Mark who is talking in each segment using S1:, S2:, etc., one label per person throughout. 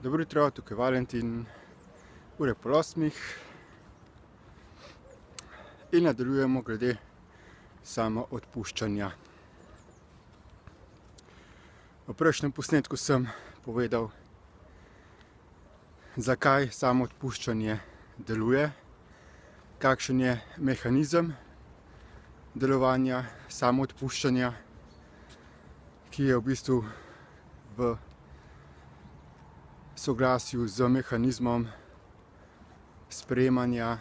S1: Dobro jutro, tukaj Valentin, ure pol 8. In nadaljujemo glede samoodpuščanja. V prejšnjem posnetku sem povedal, zakaj samoodpuščanje deluje, kakšen je mehanizem delovanja samoodpuščanja, ki je v bistvu v soglasju z mehanizmom sprejemanja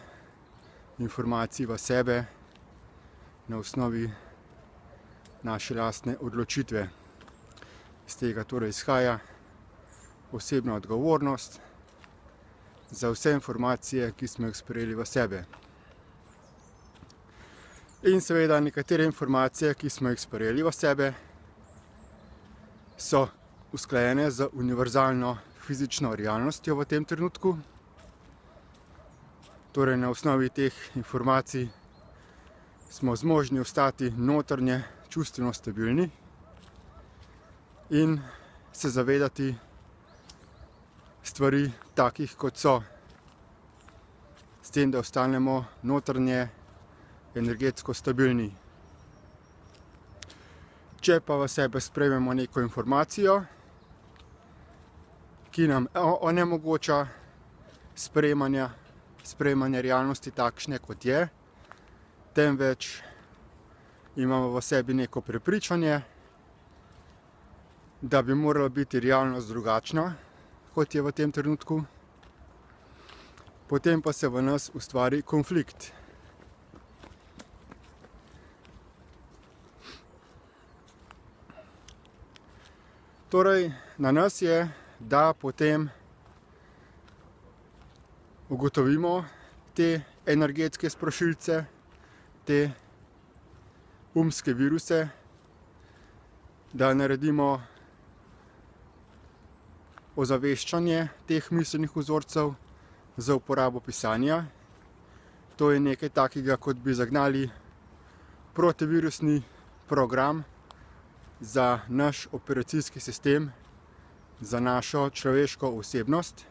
S1: informacij v sebe na osnovi naše lastne odločitve. Iz tega torej izhaja osebna odgovornost za vse informacije, ki smo jih sprejeli v sebe. In seveda nekatere informacije, ki smo jih sprejeli v sebe, so usklajene z univerzalno fizično realnostjo v tem trenutku. Torej na osnovi teh informacij smo zmožni ostati notranje čustveno stabilni in se zavedati stvari takih, kot so, s tem, da ostanemo notranje energetsko stabilni. Če pa v sebe sprejmemo neko informacijo, ki nam onemogoča sprejemanje realnosti takšne, kot je, temveč imamo v sebi neko prepričanje, da bi morala biti realnost drugačna, kot je v tem trenutku, potem pa se v nas ustvari konflikt. Torej, na nas je, da potem ugotovimo te energetske sprožilce, te umske viruse, da naredimo ozaveščanje teh miselnih vzorcev za uporabo pisanja. To je nekaj takega, kot bi zagnali protivirusni program za naš operacijski sistem, za našo človeško osebnost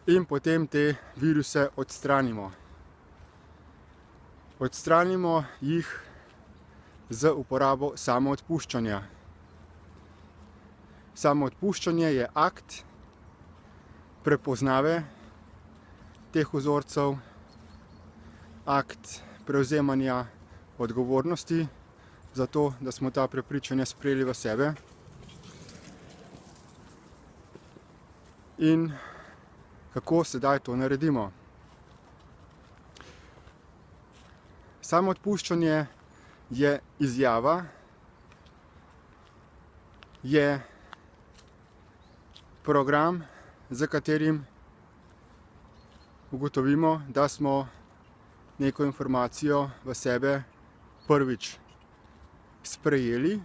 S1: in potem te viruse odstranimo. Odstranimo jih z uporabo samoodpuščanja. Samoodpuščanje je akt prepoznave teh vzorcev, akt prevzemanja odgovornosti za to, da smo ta prepričanja sprejeli v sebe. In kako sedaj to naredimo? Samoodpuščanje je izjava, je program, za katerim ugotovimo, da smo neko informacijo v sebe prvič sprejeli,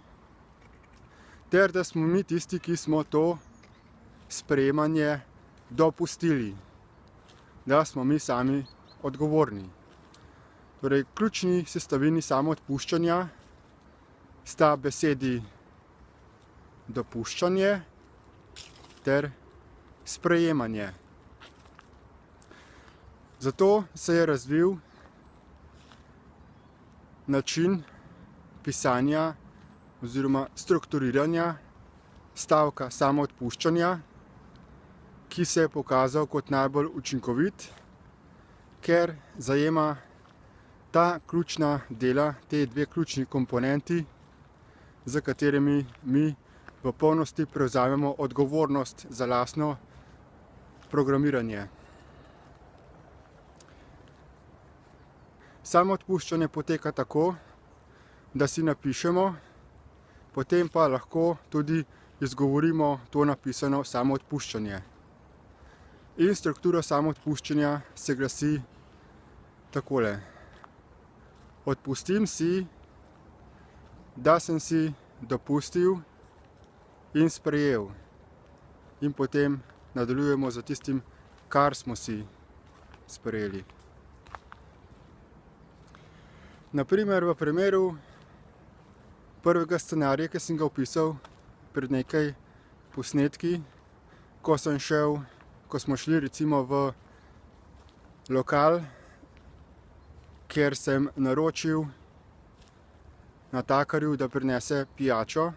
S1: ter da smo mi tisti, ki smo to sprejemanje dopustili, da smo mi sami odgovorni. Torej, ključni sestavini samoodpuščanja sta besedi dopuščanje ter sprejemanje. Zato se je razvil način pisanja oziroma strukturiranja stavka samoodpuščanja, ki se je pokazal kot najbolj učinkovit, ker zajema ta ključna dela, te dve ključni komponenti, za katerimi mi v polnosti prevzamemo odgovornost za lastno programiranje. Samoodpuščanje poteka tako, da si napišemo, potem pa lahko tudi izgovorimo to napisano samoodpuščanje. In struktura samoodpuščanja se glasi takole. Odpustim si, da sem si dopustil in sprejel. In potem nadaljujemo za tistim, kar smo si sprejeli. Na primer, v primeru prvega scenarija, ki sem ga opisal pred nekaj posnetki, ko smo šli recimo v lokal, kjer sem naročil natakarju, da prinese pijačo,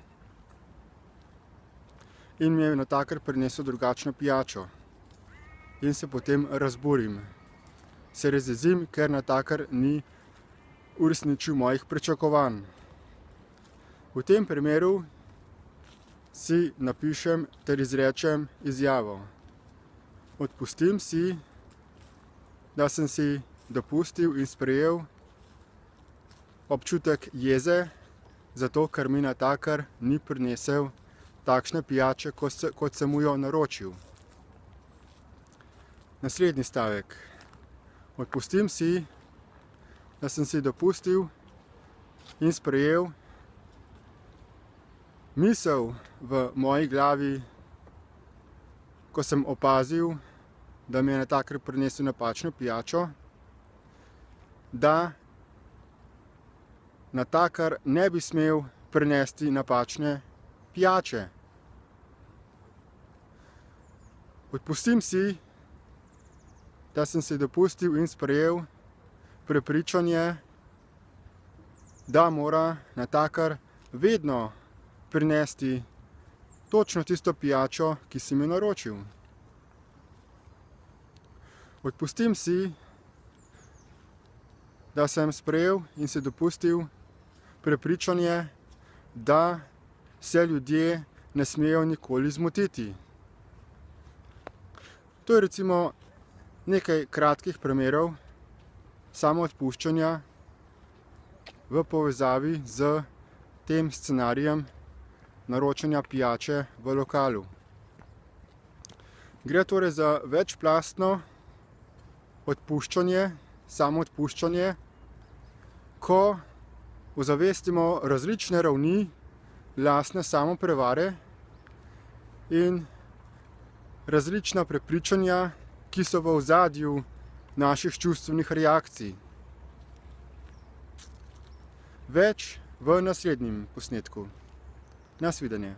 S1: in mi je natakar prinesel drugačno pijačo. In se potem razburim. Se razjezim, ker natakar ni uresničil mojih pričakovanj. V tem primeru si napišem ter izrečem izjavo. Odpustim si, da sem si dopustil in sprejel občutek jeze, zato ker mi natakar ni prinesel takšne pijače, kot sem mu jo naročil. Naslednji stavek. Odpustim si, da sem si dopustil in sprejel misel v moji glavi, ko sem opazil, da mi je natakar prinesel napačno pijačo, da natakar ne bi smel prinesti napačne pijače. Odpustim si, da sem si dopustil in sprejel prepričanje, da mora natakar vedno prinesti točno tisto pijačo, ki si mi naročil. Odpustim si, da sem sprejel in si dopustil prepričanje, da se ljudje ne smejo nikoli zmotiti. To je recimo nekaj kratkih primerov samoodpuščanja v povezavi z tem scenarijem naročanja pijače v lokalu. Gre torej za večplastno odpuščanje, samoodpuščanje, ko ozavestimo različne ravni lastne samoprevare in različna prepričanja, ki so v ozadju naših čustvenih reakcij. Več v naslednjem posnetku. Nasvidenje.